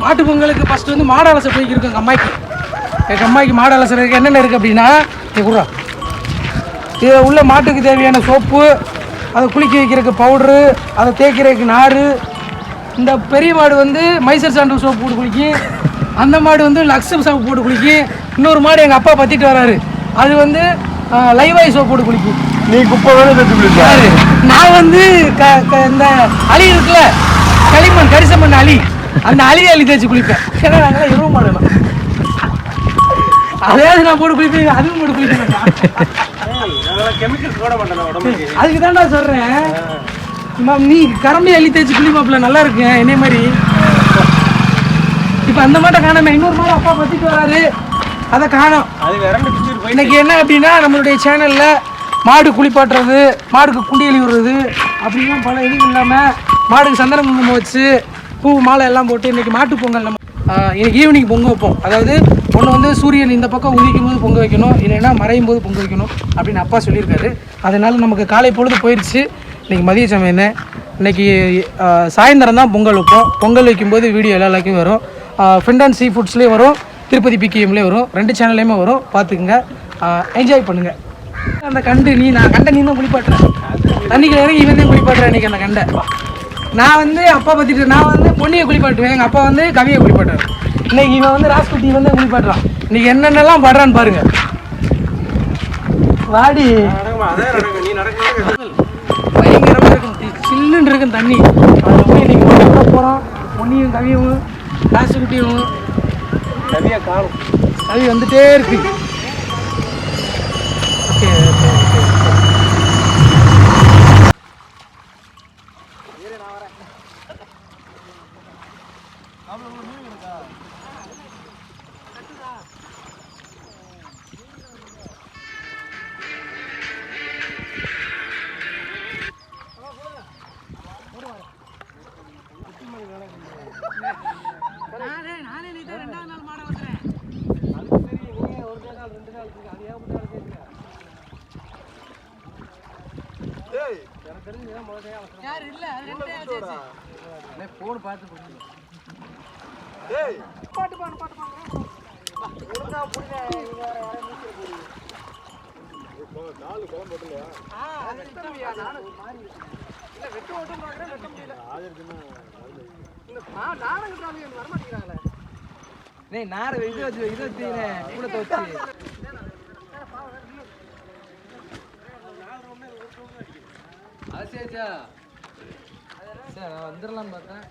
மாட்டு பொங்கலுக்கு ஃபஸ்ட்டு வந்து மாடு அலச போய்க்கு இருக்கும் எங்கள் அம்மாய்க்கு மாடு அலசுறதுக்கு என்னென்ன இருக்குது அப்படின்னா கொடுறா இது உள்ள மாட்டுக்கு தேவையான சோப்பு, அதை குளிக்க வைக்கிறதுக்கு பவுட்ரு, அதை தேய்க்கிறதுக்கு நார். இந்த பெரிய மாடு வந்து மைசூர் சாண்டல் சோப்பு போட்டு குளிக்கும், அந்த மாடு வந்து லக்ஸ் சோப்பு போட்டு குளிக்கும். இன்னொரு மாடு எங்கள் அப்பா பற்றிட்டு வராரு, அது வந்து லைவாய் சோப்பு போட்டு குளிக்கும். நீ குப்பை வேலை தச்சு குளிப்பாரு, நான் வந்து இந்த அலி இருக்குல்ல களிமண் கரிசமண் அலி, அந்த அலி தேய்ச்சி குளிப்பேன். ஏன்னா நாங்களாம் எருவ மாடணும், அதையாவது நான் போட்டு குளிப்பேன், அதுவும் போட்டு குளிப்பேன். அதுக்கு தான்டா சொல்றேன், நீ கரம்பி அள்ளி தேய்ச்சி குளிப்பாப்புல நல்லா இருக்கு என்னைய மாதிரி. இப்ப அந்த மாட்டை காணாம இன்னொரு மாடு அப்பா பத்திட்டு வராரு, அதை காணோம். இன்னைக்கு என்ன அப்படின்னா நம்மளுடைய சேனல்ல மாடு குளிப்பாட்டுறது, மாடுக்கு குண்டி எழுதி விடுறது அப்படின்னா பல எதுவும் இல்லாமல் மாடுக்கு சந்தன குங்குமம் வச்சு பூ மாலை எல்லாம் போட்டு இன்னைக்கு மாட்டு பொங்கல். நம்ம இன்னைக்கு ஈவினிங் பொங்க வைப்போம். அதாவது ஒன்று வந்து சூரியன் இந்த பக்கம் உதிக்கும் போது பொங்க வைக்கணும், இல்லைன்னா மறையும் போது பொங்க வைக்கணும் அப்படின்னு அப்பா சொல்லியிருக்காரு. அதனால நமக்கு காலை பொழுது போயிடுச்சு. இன்றைக்கி மதிய சமயம் என்ன, இன்றைக்கி சாயந்தரம் தான் பொங்கல் வைப்போம். பொங்கல் வைக்கும்போது வீடியோ எல்லாருக்கும் வரும், ஃபிண்ட் அண்ட் சீ ஃபுட்ஸ்லேயும் வரும், திருப்பதி பிகேஎம்லேயும் வரும், 2 சேனல்லையுமே வரும். பார்த்துக்குங்க, என்ஜாய் பண்ணுங்கள். அந்த கண்டு நான் கண்டை நீ தான் குளிப்பாட்டுறேன், தண்ணிக்கு இறங்கி இவன் தான் குளிப்பாட்டுறேன். இன்றைக்கி அந்த கண்டை நான் வந்து அப்பா பற்றிட்டு, நான் வந்து பொன்னியை குளிப்பாட்டுவேன், எங்கள் அப்பா வந்து கவியை குளிப்பாட்டுறேன். இன்னைக்கு இவன் வந்து ராஸ்குட்டி வந்து குளிப்பாட்டுறான். இன்னைக்கு என்னென்னலாம் பாடுறான்னு பாருங்க. வாடி பயங்கரமா இருக்கும், சில்லுன்னு இருக்கும் தண்ணி. அதில் போய் இன்னைக்கு குளிக்க போகிறோம். பொன்னியும் கவியும் ராஸ்குட்டியும் கவியை காணும், கவி வந்துட்டே இருக்கு. ஓகே நானே நீ தான் 2வது நாள் மாட வந்துறேன். அதுக்கு சரி, நீங்க ஒரு நாள் 2 நாள் இருக்கு, அது ஏன் முட்டாள் கேட்குற? ஏய் எனக்கு தெரிஞ்சு தான் முதல்ல அவசரம். யார் இல்ல, அது 2 ஆச்சு. அண்ணே போன் பார்த்து போடுங்க. ஏய் பாட்டு ஒழுங்கா புடிங்க, நீங்க வேற மூச்சு போடுங்க. இப்போ நாலு குளம் போடலையா? அது வெட்டலையா? நானு மாறி இல்ல, வெட்ட ஓட்டம் பார்க்கறேன், வெட்ட முடியல. ஆயிருக்குன்னா இந்த நானங்க டிராவல் வர மாட்டேங்கிறாங்களே. டேய் நார இது வச்சு கூட தோச்சு. ஆசேச்சா சரி, நான் வந்துடலான்னு பார்த்தேன்.